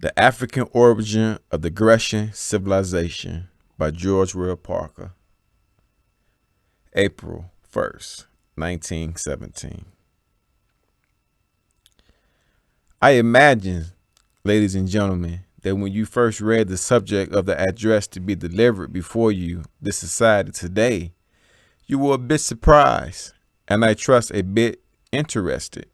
The African Origin of the Grecian Civilization by George Will Parker. April 1st, 1917. I imagine, ladies and gentlemen, that when you first read the subject of the address to be delivered before you, this society today, you were a bit surprised, and I trust a bit interested.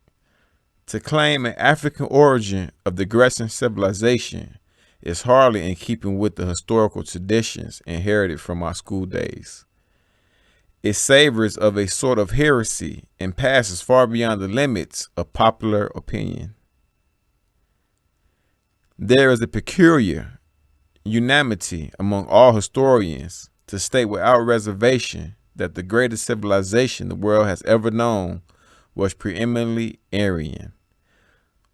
To claim an African origin of the Grecian civilization is hardly in keeping with the historical traditions inherited from our school days. It savors of a sort of heresy and passes far beyond the limits of popular opinion. There is a peculiar unanimity among all historians to state without reservation that the greatest civilization the world has ever known was preeminently Aryan.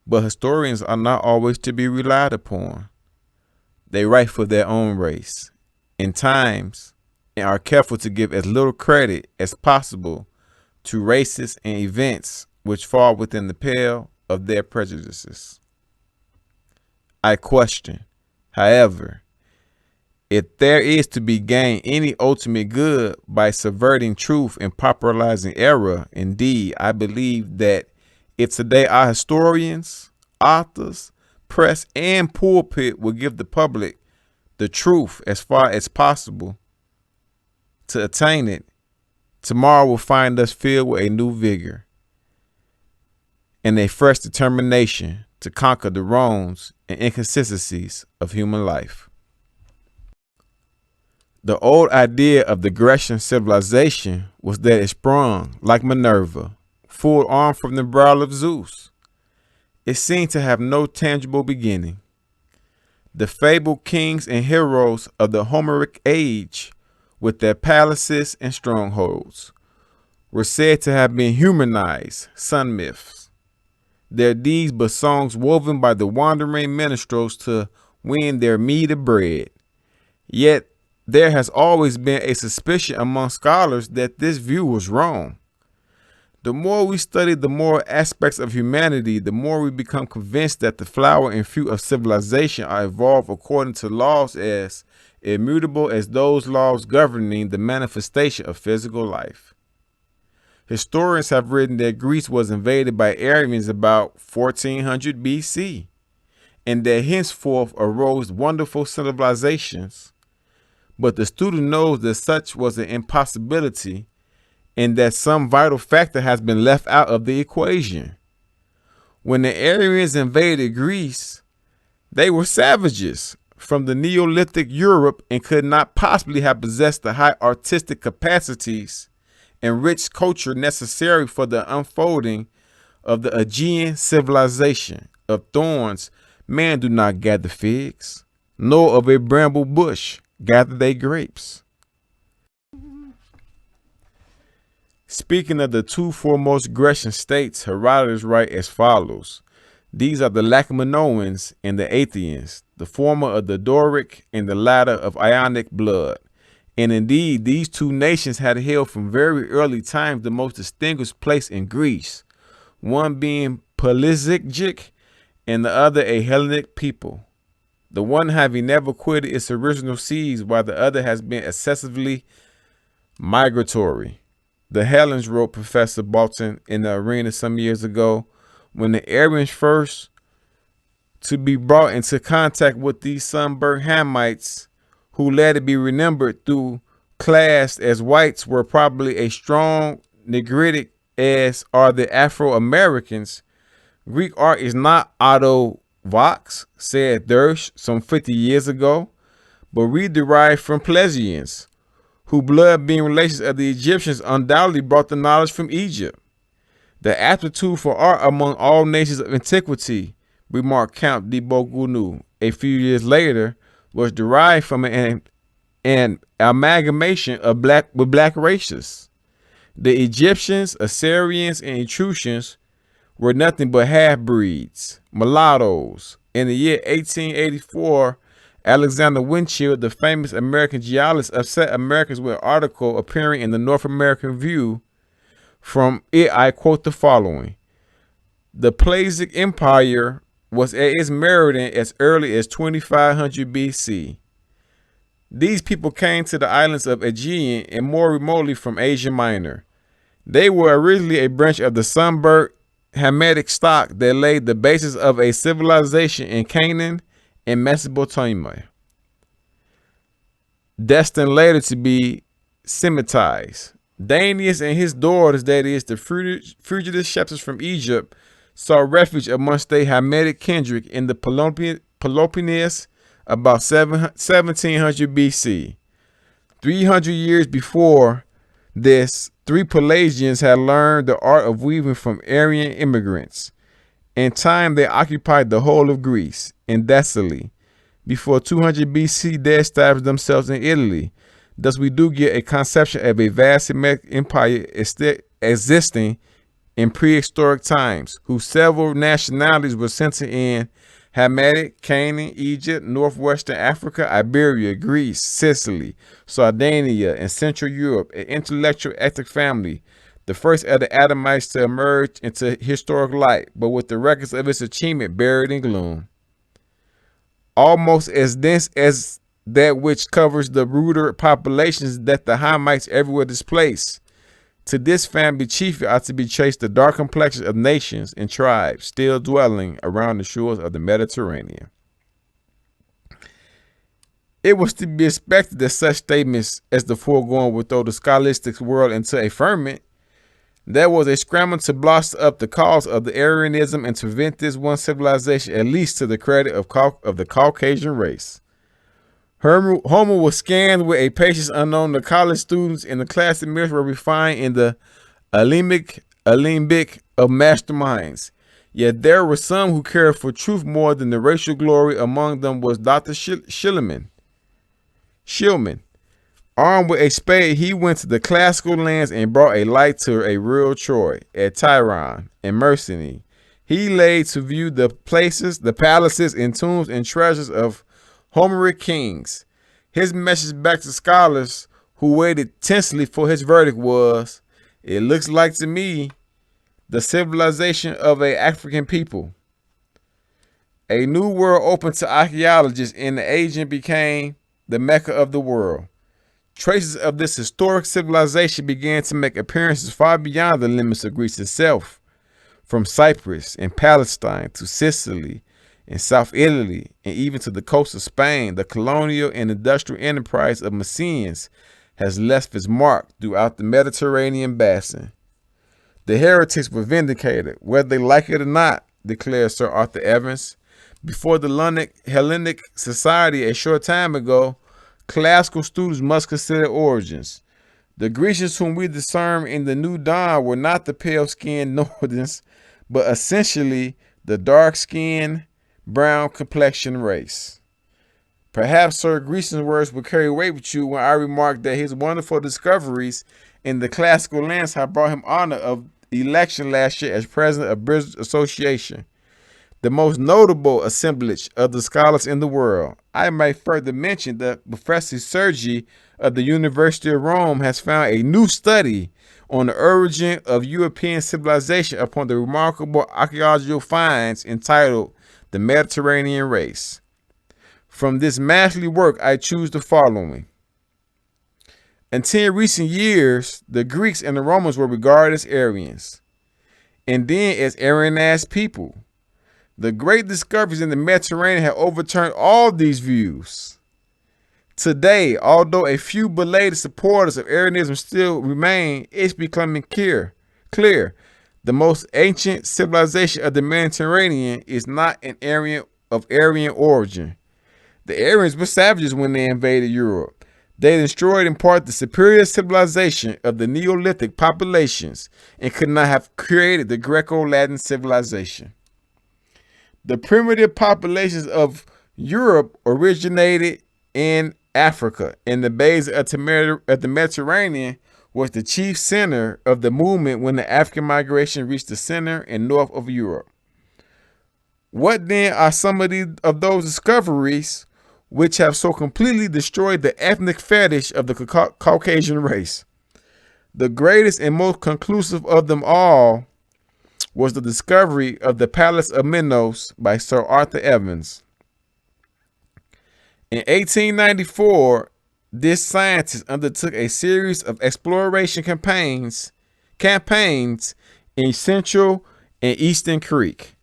But historians are not always to be relied upon. They write for their own race, in times, and are careful to give as little credit as possible to races and events which fall within the pale of their prejudices. I question, however, if there is to be gained any ultimate good by subverting truth and popularizing error. Indeed, I believe that if today our historians, authors, press, and pulpit will give the public the truth as far as possible to attain it, tomorrow will find us filled with a new vigor and a fresh determination to conquer the wrongs and inconsistencies of human life. The old idea of the Grecian civilization was that it sprung, like Minerva, full armed from the brow of Zeus. It seemed to have no tangible beginning. The fabled kings and heroes of the Homeric age, with their palaces and strongholds, were said to have been humanized sun myths, their deeds but songs woven by the wandering minstrels to win their meed of bread. Yet there has always been a suspicion among scholars that this view was wrong. The more we study the moral aspects of humanity, the more we become convinced that the flower and fruit of civilization are evolved according to laws as immutable as those laws governing the manifestation of physical life. Historians have written that Greece was invaded by Aryans about 1400 BC, and that henceforth arose wonderful civilizations. But the student knows that such was an impossibility and that some vital factor has been left out of the equation. When the Aryans invaded Greece, they were savages from the Neolithic Europe and could not possibly have possessed the high artistic capacities and rich culture necessary for the unfolding of the Aegean civilization. Of thorns, man do not gather figs, nor of a bramble bush gather they grapes. Speaking of the two foremost Grecian states, Herodotus writes as follows. These are the Minoans and the Athenians, the former of the Doric and the latter of Ionic blood. And indeed, these two nations had held from very early times the most distinguished place in Greece, one being Pelasgic and the other a Hellenic people, the one having never quitted its original seas while the other has been excessively migratory. The Hellenes, wrote Professor Bolton in the arena some years ago, when the Aryans first to be brought into contact with these sunburnt Hamites, who, let it be remembered, through classed as whites, were probably a strong negritic as are the Afro-Americans. Greek art is not auto vox, said Dersch some 50 years ago, but we derive from Pelasgians, whose blood being relations of the Egyptians undoubtedly brought the knowledge from Egypt. The aptitude for art among all nations of antiquity, remarked Count de Bogunu a few years later, was derived from an amalgamation of black races. The Egyptians, Assyrians, and Etruscans were nothing but half-breeds, mulattoes. In the year 1884, Alexander Winchell, the famous American geologist, upset Americans with an article appearing in the North American Review. From it, I quote the following. The Pelasgic Empire was at its meridian as early as 2500 BC. These people came to the islands of Aegean and more remotely from Asia Minor. They were originally a branch of the sunburnt Hamitic stock that laid the basis of a civilization in Canaan and Mesopotamia, destined later to be Semitized. Danius and his daughters, that is, the fugitive shepherds from Egypt, saw refuge amongst their Hamitic kindred in the Peloponnese about 1700 BC. 300 years before this, 3 Pelasgians had learned the art of weaving from Aryan immigrants. In time, they occupied the whole of Greece and Thessaly. Before 200 BC, they established themselves in Italy. Thus, we do get a conception of a vast Semitic empire existing in prehistoric times, whose several nationalities were centered in Hamitic, Canaan, Egypt, northwestern Africa, Iberia, Greece, Sicily, Sardinia, and Central Europe, an intellectual ethnic family, the first of the Adamites to emerge into historic light, but with the records of its achievement buried in gloom. Almost as dense as that which covers the ruder populations that the Hamites everywhere displaced. To this family chiefly are to be traced the dark complexions of nations and tribes still dwelling around the shores of the Mediterranean. It was to be expected that such statements as the foregoing would throw the scholastic world into a ferment. There was a scramble to blossom up the cause of the Aryanism and to prevent this one civilization, at least to the credit of the Caucasian race. Homer was scanned with a patience unknown to college students, and the classic mirrors were refined in the alembic of masterminds. Yet there were some who cared for truth more than the racial glory. Among them was Dr. Shillman. Armed with a spade, he went to the classical lands and brought a light to a real Troy, at Tyron and Mycenae. He laid to view the places, the palaces, and tombs and treasures of Homeric kings. His message back to scholars who waited tensely for his verdict was, "It looks like to me the civilization of an African people." A new world opened to archaeologists, and the Aegean became the Mecca of the world. Traces of this historic civilization began to make appearances far beyond the limits of Greece itself, from Cyprus and Palestine to Sicily and South Italy, and even to the coast of Spain. The colonial and industrial enterprise of Mycenaeans has left its mark throughout the Mediterranean basin. The heretics were vindicated, whether they like it or not, declared Sir Arthur Evans. Before the Hellenic Society a short time ago, classical students must consider origins. The Grecians whom we discern in the New Dawn were not the pale-skinned Northerns, but essentially the dark-skinned, brown-complexioned race. Perhaps Sir Grecian's words will carry weight with you when I remark that his wonderful discoveries in the classical lands have brought him honor of election last year as president of British Association, the most notable assemblage of the scholars in the world. I might further mention that Professor Sergi of the University of Rome has found a new study on the origin of European civilization upon the remarkable archaeological finds entitled The Mediterranean Race. From this masterly work, I choose the following. Until recent years, the Greeks and the Romans were regarded as Aryans, and then as Aryanized people. The great discoveries in the Mediterranean have overturned all these views. Today, although a few belated supporters of Aryanism still remain, it's becoming clear. The most ancient civilization of the Mediterranean is not an Aryan origin. The Aryans were savages when they invaded Europe. They destroyed in part the superior civilization of the Neolithic populations and could not have created the Greco-Latin civilization. The primitive populations of Europe originated in Africa, and the bays of the Mediterranean was the chief center of the movement when the African migration reached the center and north of Europe. What then are some of those discoveries which have so completely destroyed the ethnic fetish of the Caucasian race? The greatest and most conclusive of them all was the discovery of the Palace of Minos by Sir Arthur Evans. In 1894, this scientist undertook a series of exploration campaigns in Central and Eastern Crete.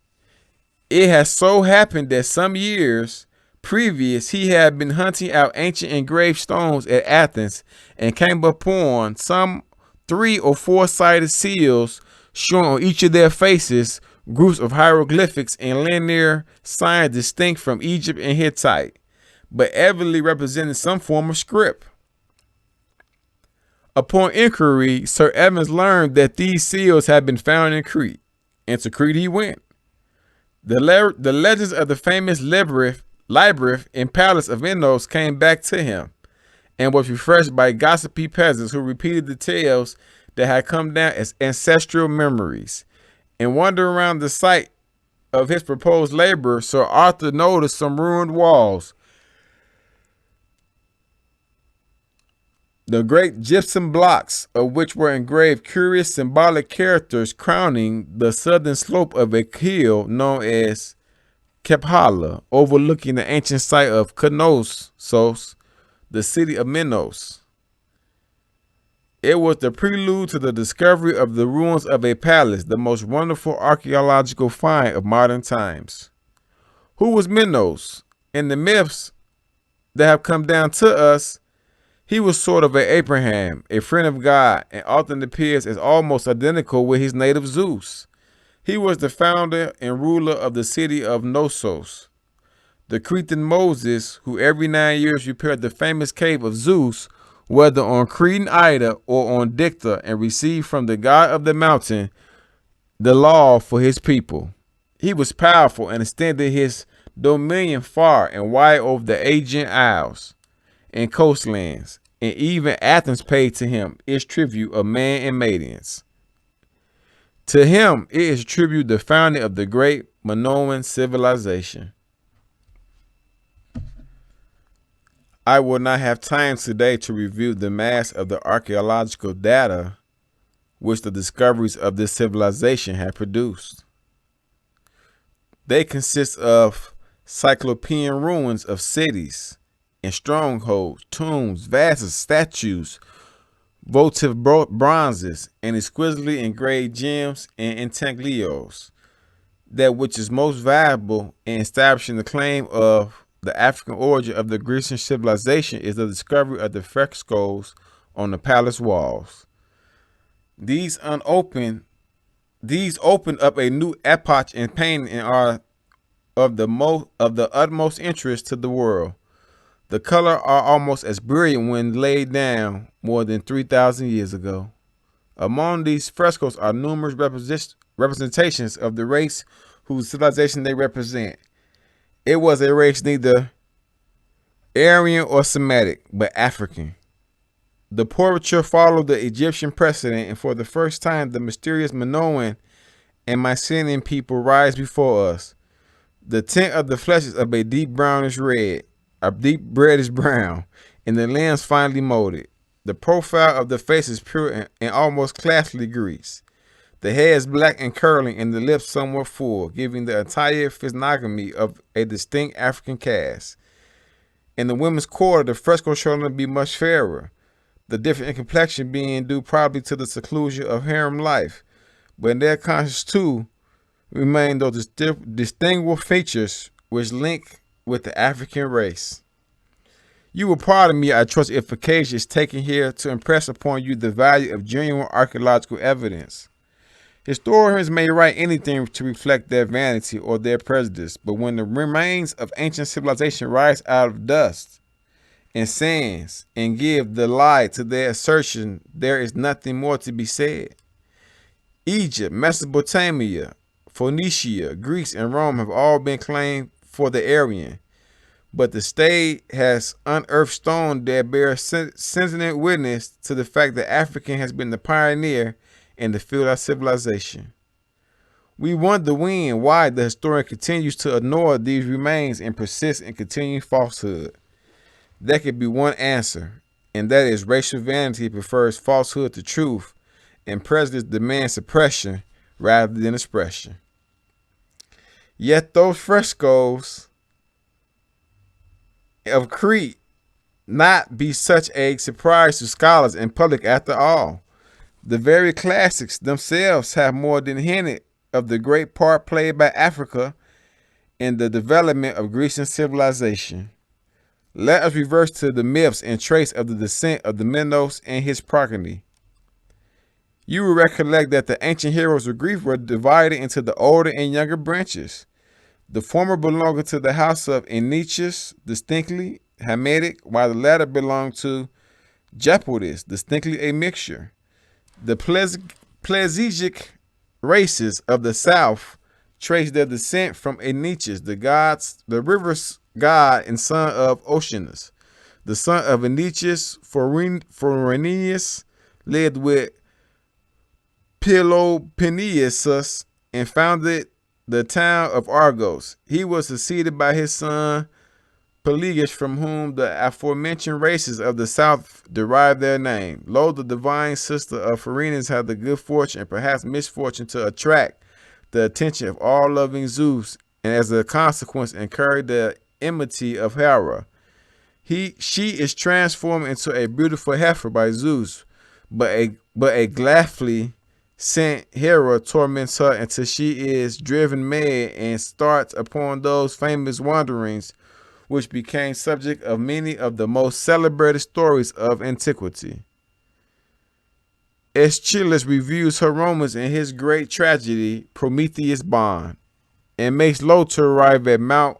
It has so happened that some years previous he had been hunting out ancient engraved stones at Athens and came upon some 3 or 4-sided seals showing on each of their faces groups of hieroglyphics and linear signs distinct from Egypt and Hittite, but evidently representing some form of script. Upon inquiry, Sir Evans learned that these seals had been found in Crete, and to Crete he went. The legends of the famous labyrinth and palace of Minos came back to him, and was refreshed by gossipy peasants who repeated the tales that had come down as ancestral memories. And wandering around the site of his proposed labor, Sir Arthur noticed some ruined walls. The great gypsum blocks of which were engraved curious symbolic characters crowning the southern slope of a hill known as Kephala, overlooking the ancient site of Knossos, the city of Minos. It was the prelude to the discovery of the ruins of a palace, the most wonderful archaeological find of modern times. Who was Minos? In the myths that have come down to us, he was sort of an Abraham, a friend of God, and often appears as almost identical with his native Zeus. He was the founder and ruler of the city of Knossos, the Cretan Moses, who every 9 years repaired the famous cave of Zeus, whether on Cretan Ida or on Dicta, and received from the god of the mountain the law for his people. He was powerful and extended his dominion far and wide over the Aegean Isles and coastlands, and even Athens paid to him its tribute of man and maidens. To him it is tribute the founding of the great Minoan civilization. I will not have time today to review the mass of the archaeological data which the discoveries of this civilization have produced. They consist of cyclopean ruins of cities and strongholds, tombs, vases, statues, votive bronzes, and exquisitely engraved gems and intaglios. That which is most valuable in establishing the claim of the African origin of the Grecian civilization is the discovery of the frescoes on the palace walls. These opened up a new epoch in painting and are of the utmost interest to the world. The color are almost as brilliant when laid down more than 3,000 years ago. Among these frescoes are numerous representations of the race whose civilization they represent. It was a race neither Aryan or Semitic, but African. The portraiture followed the Egyptian precedent, and for the first time the mysterious Minoan and Mycenaean people rise before us. The tint of the flesh is of a deep brownish red, a deep reddish brown, and the limbs finely molded. The profile of the face is pure and almost classically greased. The hair is black and curling, and the lips somewhat full, giving the entire physiognomy of a distinct African cast. In the women's quarter, the frescoes show them to be much fairer, the difference in complexion being due probably to the seclusion of harem life, but in their conscience too remain those distinguishable features which link with the African race. You will pardon me, I trust, if occasion is taken here to impress upon you the value of genuine archaeological evidence. Historians may write anything to reflect their vanity or their prejudice, but when the remains of ancient civilization rise out of dust and sands and give the lie to their assertion, there is nothing more to be said. Egypt, Mesopotamia, Phoenicia, Greece, and Rome have all been claimed for the Aryan, but the state has unearthed stones that bear sentient witness to the fact that African has been the pioneer in the field of civilization. We wonder when, why the historian continues to ignore these remains and persist in continuing falsehood. There could be one answer, and that is racial vanity prefers falsehood to truth, and prejudice demands suppression rather than expression. Yet those frescoes of Crete not be such a surprise to scholars and public after all. The very classics themselves have more than hinted of the great part played by Africa in the development of Grecian civilization. Let us reverse to the myths and trace of the descent of the Minos and his progeny. You will recollect that the ancient heroes of Greece were divided into the older and younger branches. The former belonging to the house of Aeneas, distinctly Hamitic, while the latter belonged to Japetus, distinctly a mixture. The Pelasgic races of the south trace their descent from Aeneas, the river's god and son of Oceanus. The son of Aeneas, Phoronius, lived with Peloponnesus and founded the town of Argos. He was succeeded by his son Pelasgius, from whom the aforementioned races of the south derived their name. Lo, the divine sister of Phoronius had the good fortune and perhaps misfortune to attract the attention of all loving Zeus, and as a consequence incurred the enmity of Hera. She is transformed into a beautiful heifer by Zeus, but a gladly sent Hera torments her until she is driven mad and starts upon those famous wanderings which became subject of many of the most celebrated stories of antiquity. Aeschylus reviews her romance in his great tragedy Prometheus Bond, and makes Lo to arrive at Mount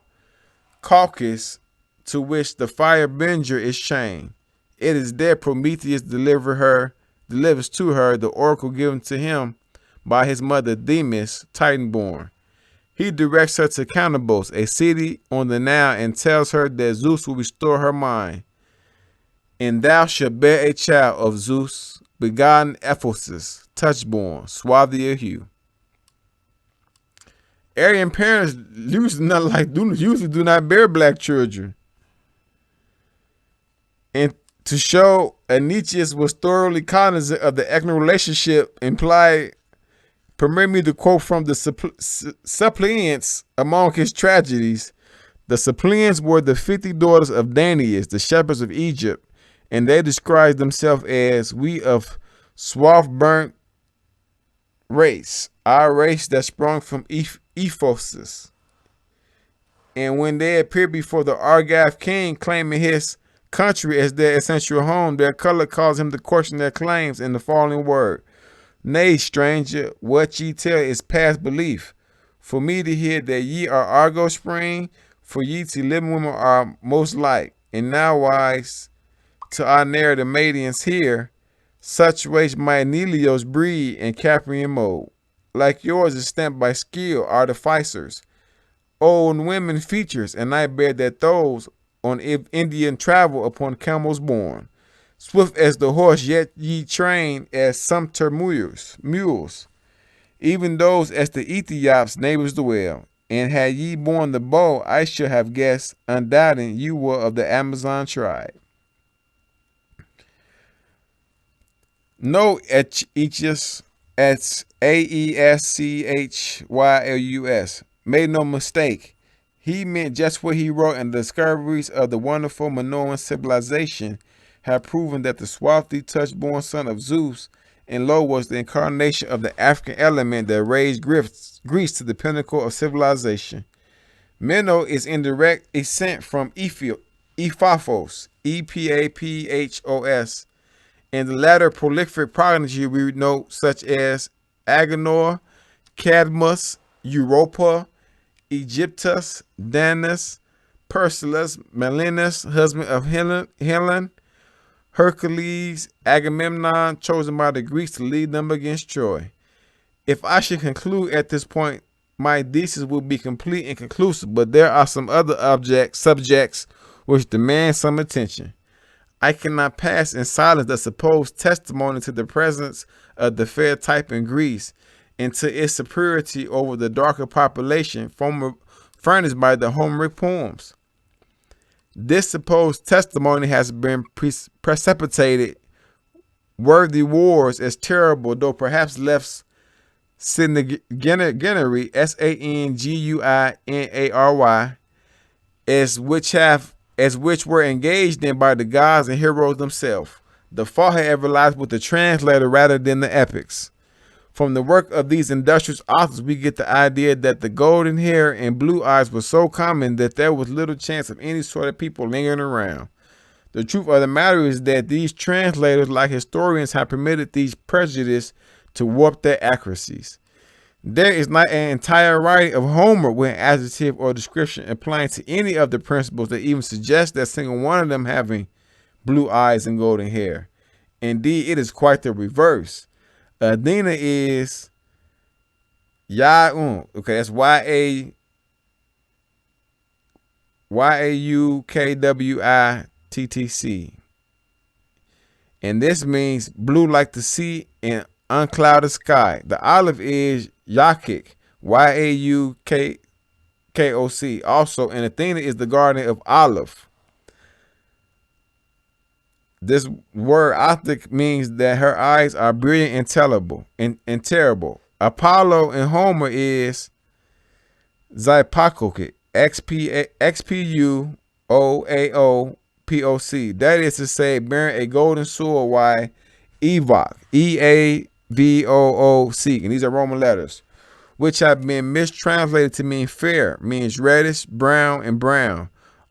Caucasus, to which the firebringer is chained. It is there Prometheus delivers to her the oracle given to him by his mother Themis, Titan-born. He directs her to Canabos, a city on the Nile, and tells her that Zeus will restore her mind. And thou shalt bear a child of Zeus, begotten Ephesus, touchborn, swarthy of hue. Aryan parents usually do not bear black children. And to show Aeneas was thoroughly cognizant of the ethnic relationship implied, permit me to quote from the suppliants among his tragedies. The suppliants were the 50 daughters of Danaus, the shepherds of Egypt, and they described themselves as we of swarth-burnt race, our race that sprung from Ephesus. And when they appeared before the Argive king, claiming his country as their essential home, their color caused him to question their claims in the following word: Nay, stranger, what ye tell is past belief. For me to hear that ye are Argo spring, for ye to living women are most like, and now wise to our narrative maidens here, such race might Nelios breed in Caprian mode. Like yours is stamped by skill artificers, old women features, and I bear that those on Indian travel upon camels born. Swift as the horse, yet ye train as sumpter mules, even those as the Ethiops' neighbors dwell. And had ye borne the bow, I should have guessed, undoubting you were of the Amazon tribe. Know Aeschylus, Aeschylus, made no mistake. He meant just what he wrote, and the discoveries of the wonderful Minoan civilization have proven that the swarthy, touch-born son of Zeus and Lo was the incarnation of the African element that raised Greece to the pinnacle of civilization. Mino is in direct ascent from Epaphos, Epaphos, and the latter prolific progeny we note, such as Agenor, Cadmus, Europa, Egyptus, Danus, Perseus, Melinus, husband of Helen, Hercules, Agamemnon, chosen by the Greeks to lead them against Troy. If I should conclude at this point, my thesis will be complete and conclusive, but there are some other subjects which demand some attention. I cannot pass in silence the supposed testimony to the presence of the fair type in Greece and to its superiority over the darker population furnished by the Homeric poems. This supposed testimony has been precipitated worthy wars as terrible, though perhaps less Sanguinary, Sanguinary, as which were engaged in by the gods and heroes themselves. The fault, however, lies with the translator rather than the epics. From the work of these industrious authors, we get the idea that the golden hair and blue eyes were so common that there was little chance of any sort of people lingering around. The truth of the matter is that these translators, like historians, have permitted these prejudices to warp their accuracies. There is not an entire writing of Homer with an adjective or description applying to any of the principles that even suggest that single one of them having blue eyes and golden hair. Indeed, it is quite the reverse. Athena is Yaun. Okay, that's Yaukwitc. And this means blue like the sea and unclouded sky. The olive is Yakik, Yaukkoc. Also, and Athena is the garden of olive. This word optic means that her eyes are brilliant and terrible. Apollo in Homer is Xipococ, Xpuoaopoc. That is to say, bearing a golden sword, while Evoc, Eavooc, and these are Roman letters, which have been mistranslated to mean fair, means reddish, brown, and brown.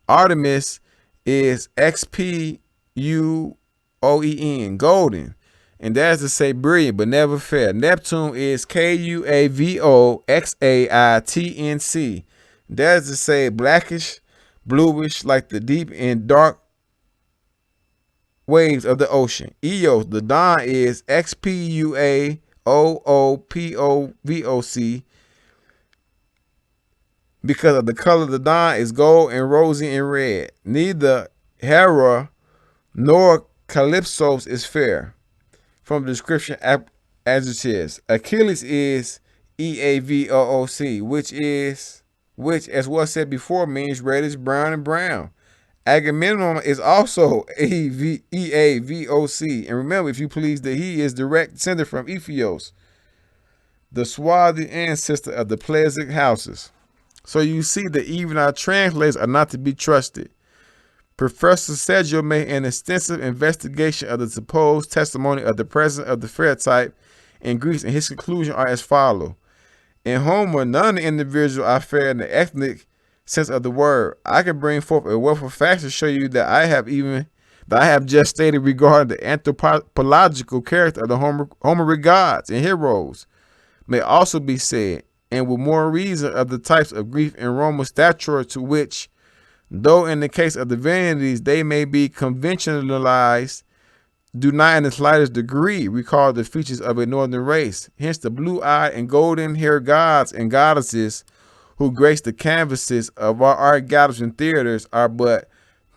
Artemis is Xpuoen, golden, and that is to say brilliant but never fair. Neptune is Kuavoxaitnc. That is to say blackish, bluish, like the deep and dark waves of the ocean. Eos, the dawn, is Xpuooopovoc. Because of the color of the dawn is gold and rosy and red. Neither Hera nor Calypsos is fair. From the description adjectives, Achilles is Eavooc, which, as was said before, means reddish, brown, and brown. Agamemnon is also Eavooc, and remember, if you please, that he is direct descendant from Epheos, the swarthy ancestor of the Pelasgic houses. So you see that even our translators are not to be trusted. Professor Sergio made an extensive investigation of the supposed testimony of the presence of the fair type in Greece, and his conclusions are as follows. In Homer, none of the individuals are fair in the ethnic sense of the word. I can bring forth a wealth of facts to show you that I have just stated regarding the anthropological character of the Homeric gods and heroes may also be said, and with more reason of the types of Greek and Roman stature to which, though in the case of divinities they may be conventionalized, do not in the slightest degree recall the features of a northern race. Hence the blue-eyed and golden-haired gods and goddesses who grace the canvases of our art galleries and theaters are but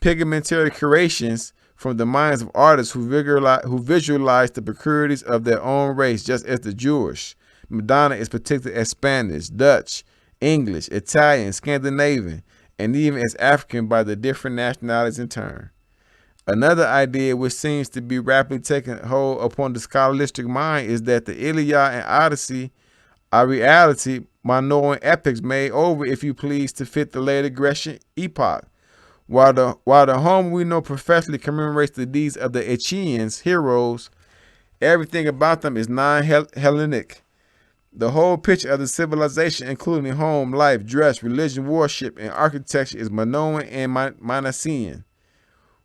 pigmentary creations from the minds of artists who visualize the peculiarities of their own race, just as the Jewish Madonna is depicted as Spanish, Dutch, English, Italian, Scandinavian, and even as African by the different nationalities in turn. Another idea which seems to be rapidly taking hold upon the scholastic mind is that the Iliad and Odyssey are reality Minoan epics made over, if you please, to fit the later Grecian epoch. While the Homer we know professionally commemorates the deeds of the Achaeans heroes, everything about them is non-Hellenic. The whole picture of the civilization, including home, life, dress, religion, worship, and architecture, is Minoan and Mycenaean.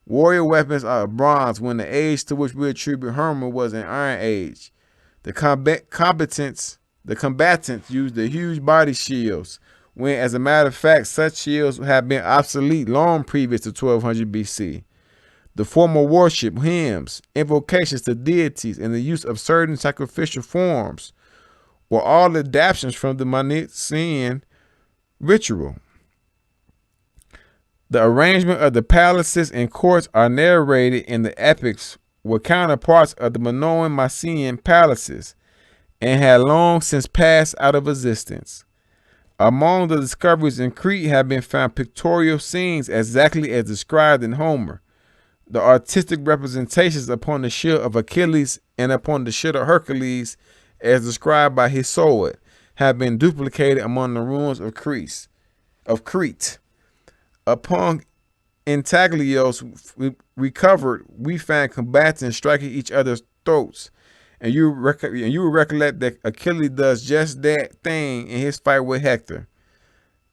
Warrior weapons are of bronze, when the age to which we attribute Homer was an Iron Age. The combatants used the huge body shields, when, as a matter of fact, such shields have been obsolete long previous to 1200 BC. The formal worship, hymns, invocations to deities, and the use of certain sacrificial forms were all adaptations from the Mycenaean ritual. The arrangement of the palaces and courts are narrated in the epics were counterparts of the Minoan Mycenaean palaces and had long since passed out of existence. Among the discoveries in Crete have been found pictorial scenes exactly as described in Homer. The artistic representations upon the shield of Achilles and upon the shield of Hercules, as described by Hesiod, have been duplicated among the ruins of Crete. Upon intaglios recovered, we find combatants striking each other's throats, and you will recollect that Achilles does just that thing in his fight with Hector.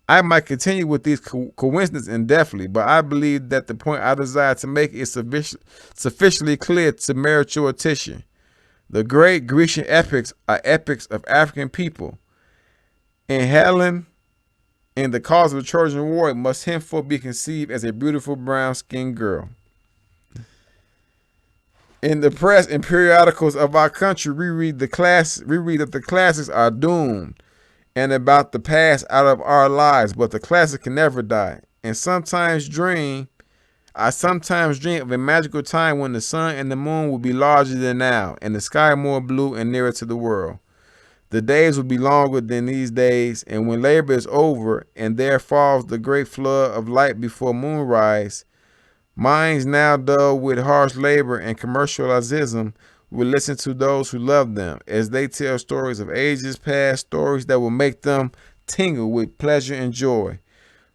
I might continue with these coincidences indefinitely, but I believe that the point I desire to make is sufficiently clear to merit your attention. The great Grecian epics are epics of African people. In Helen, in the cause of the Trojan War, it must henceforth be conceived as a beautiful brown-skinned girl. In the press and periodicals of our country, we read that the classics are doomed and about to pass out of our lives, but the classic can never die. I sometimes dream of a magical time when the sun and the moon will be larger than now, and the sky more blue and nearer to the world. The days will be longer than these days, and when labor is over and there falls the great flood of light before moonrise, minds now dull with harsh labor and commercialism will listen to those who love them as they tell stories of ages past, stories that will make them tingle with pleasure and joy.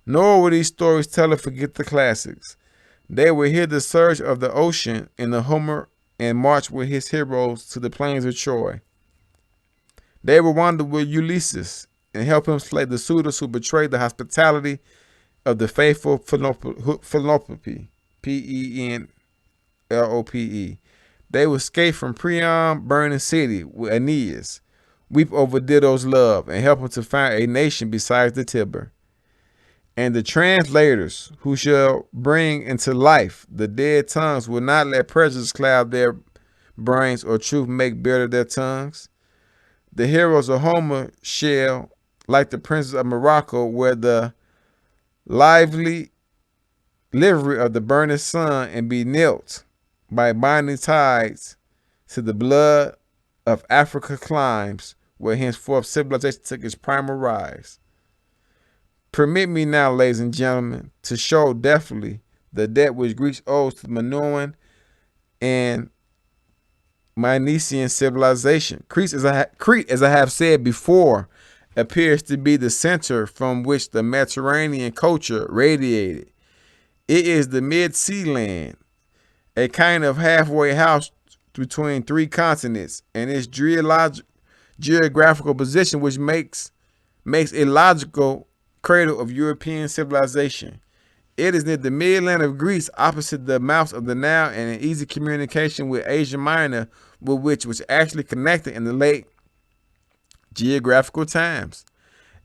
Nor will these storytellers forget the classics. They will hear the surge of the ocean in the Homer and march with his heroes to the plains of Troy. They will wander with Ulysses and help him slay the suitors who betrayed the hospitality of the faithful Penelope, Penelope. They will escape from Priam burning city with Aeneas, weep over Dido's love, and help him to find a nation besides the Tiber. And the translators who shall bring into life the dead tongues will not let prejudice cloud their brains or truth make bitter their tongues. The heroes of Homer shall, like the princes of Morocco, wear the lively livery of the burning sun and be knelt by binding tides to the blood of Africa climes, where henceforth civilization took its primal rise. Permit me now, ladies and gentlemen, to show deftly the debt which Greece owes to the Minoan and Mycenaean civilization. Crete, as I have said before, appears to be the center from which the Mediterranean culture radiated. It is the mid-sea land, a kind of halfway house between three continents, and its geographical position which makes a logical cradle of European civilization. It is near the midland of Greece, opposite the mouths of the Nile, and in easy communication with Asia Minor, with which was actually connected in the late geographical times.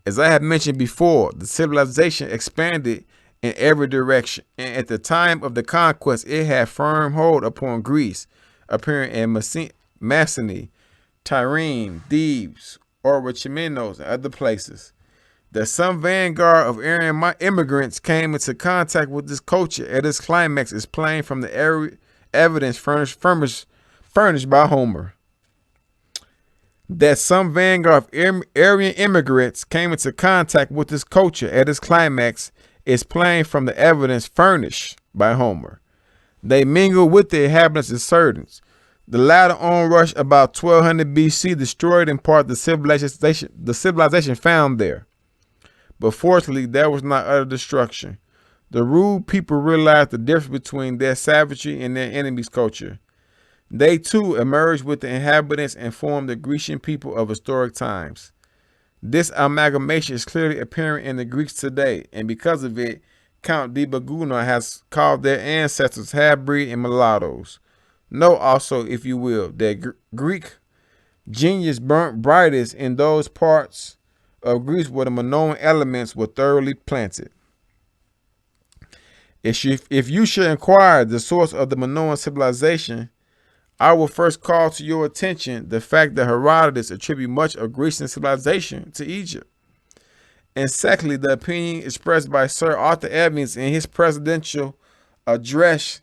As I have mentioned before, the civilization expanded in every direction, and at the time of the conquest, it had firm hold upon Greece, appearing in Mycenae, Tyrrhene, Thebes, Orchomenos, and other places. That some vanguard of Aryan immigrants came into contact with this culture at its climax is plain from the evidence furnished by Homer. That some vanguard of Aryan immigrants came into contact with this culture at its climax is plain from the evidence furnished by Homer. They mingled with the inhabitants and servants. The latter onrush about 1200 BC destroyed in part the civilization found there. But fortunately, there was not utter destruction. The rude people realized the difference between their savagery and their enemy's culture. They too emerged with the inhabitants and formed the Grecian people of historic times. This amalgamation is clearly apparent in the Greeks today, and because of it, Count de Baguna has called their ancestors half-breed and mulattoes. Know also, if you will, that Greek genius burnt brightest in those parts of Greece where the Minoan elements were thoroughly planted. If you should inquire the source of the Minoan civilization, I will first call to your attention the fact that Herodotus attributes much of Grecian civilization to Egypt. And secondly, the opinion expressed by Sir Arthur Evans in his presidential address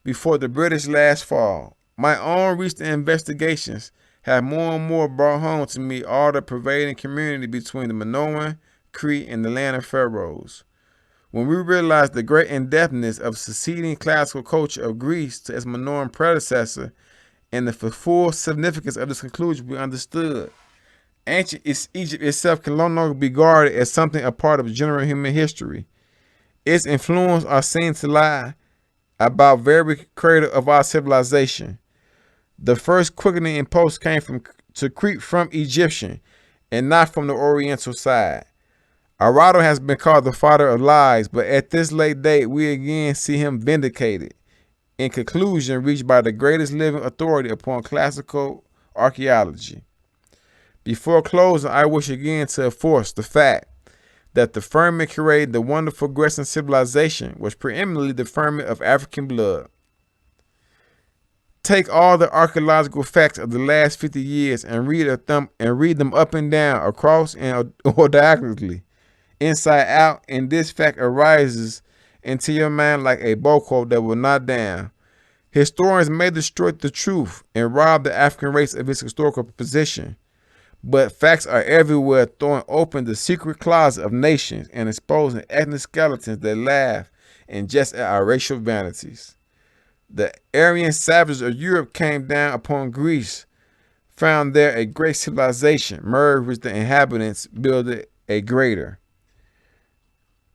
before the British last fall. My own recent investigations have more and more brought home to me all the pervading community between the Minoan, Crete, and the land of pharaohs. When we realize the great in-depthness of succeeding classical culture of Greece to its Minoan predecessor, and the full significance of this conclusion we understood, ancient Egypt itself can no longer be regarded as something a part of general human history. Its influence are seen to lie about very cradle of our civilization. The first quickening impulse came to Crete from Egyptian, and not from the Oriental side. Aristotle has been called the father of lies, but at this late date, we again see him vindicated. In conclusion, reached by the greatest living authority upon classical archaeology. Before closing, I wish again to enforce the fact that the firmament created the wonderful Grecian civilization was preeminently the firmament of African blood. Take all the archaeological facts of the last 50 years and read them up and down, across and or diagonally, inside out, and this fact arises into your mind like a bow quote that will not down. Historians may destroy the truth and rob the African race of its historical position, but facts are everywhere, throwing open the secret closet of nations and exposing ethnic skeletons that laugh and jest at our racial vanities. The Aryan savages of Europe came down upon Greece, found there a great civilization, merged with the inhabitants, builded a greater.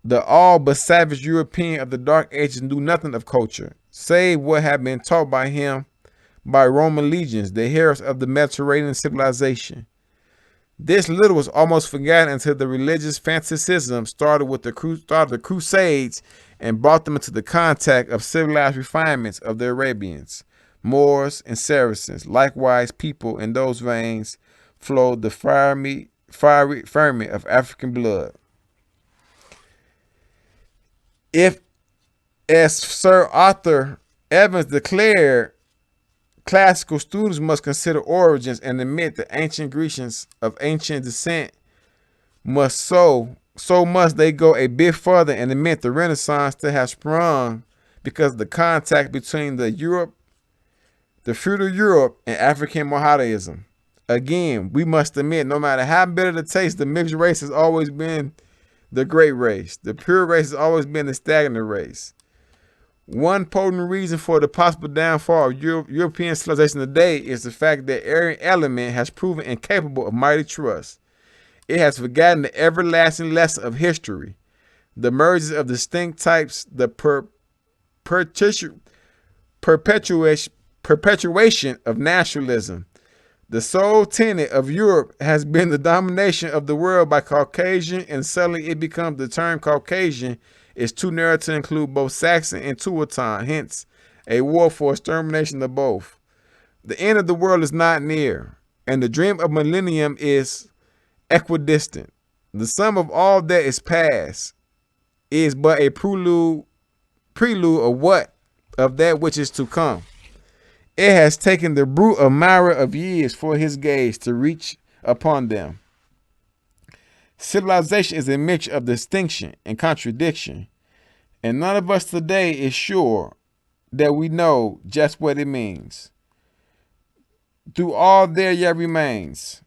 The all but savage European of the Dark Ages knew nothing of culture, save what had been taught by him by Roman legions, the heroes of the Mediterranean civilization. This little was almost forgotten until the religious fanaticism started with the Crusades and brought them into the contact of civilized refinements of the Arabians, Moors, and Saracens. Likewise, people in those veins flowed the fiery ferment of African blood. If, as Sir Arthur Evans declared, classical students must consider origins and admit the ancient Grecians of ancient descent so must they go a bit further and admit the Renaissance to have sprung because of the contact between the feudal Europe and African Mohammedanism. Again, we must admit, no matter how bitter the taste, the mixed race has always been the great race. The pure race has always been the stagnant race. One potent reason for the possible downfall of European civilization today is the fact that Aryan element has proven incapable of mighty trust. It has forgotten the everlasting lesson of history, the mergers of distinct types, the perpetuation of nationalism. The sole tenet of Europe has been the domination of the world by Caucasian, and suddenly it becomes the term Caucasian is too narrow to include both Saxon and Teuton, hence a war for extermination of both. The end of the world is not near, and the dream of millennium is equidistant. The sum of all that is past is but a prelude of that which is to come. It has taken the brute admirer of years for his gaze to reach upon them. Civilization is a mixture of distinction and contradiction, and none of us today is sure that we know just what it means. Through all there yet remains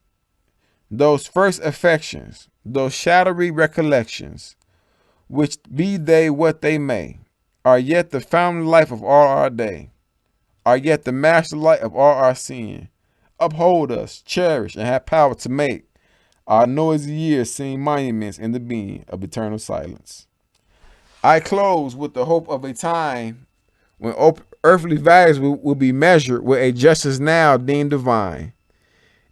those first affections, those shadowy recollections, which be they what they may, are yet the fountain life of all our day, are yet the master light of all our sin. Uphold us, cherish, and have power to make our noisy years seem monuments in the being of eternal silence. I close with the hope of a time when earthly values will be measured with a justice now deemed divine.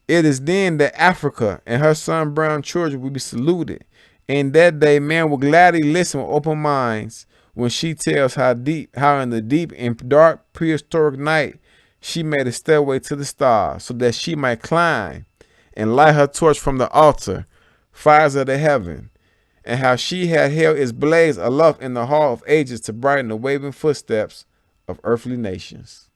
It is then that Africa and her sun-brown children will be saluted. In that day, man will gladly listen with open minds when she tells how in the deep and dark prehistoric night she made a stairway to the stars so that she might climb and light her torch from the altar, fires of the heaven, and how she had held its blaze aloft in the hall of ages to brighten the waving footsteps of earthly nations.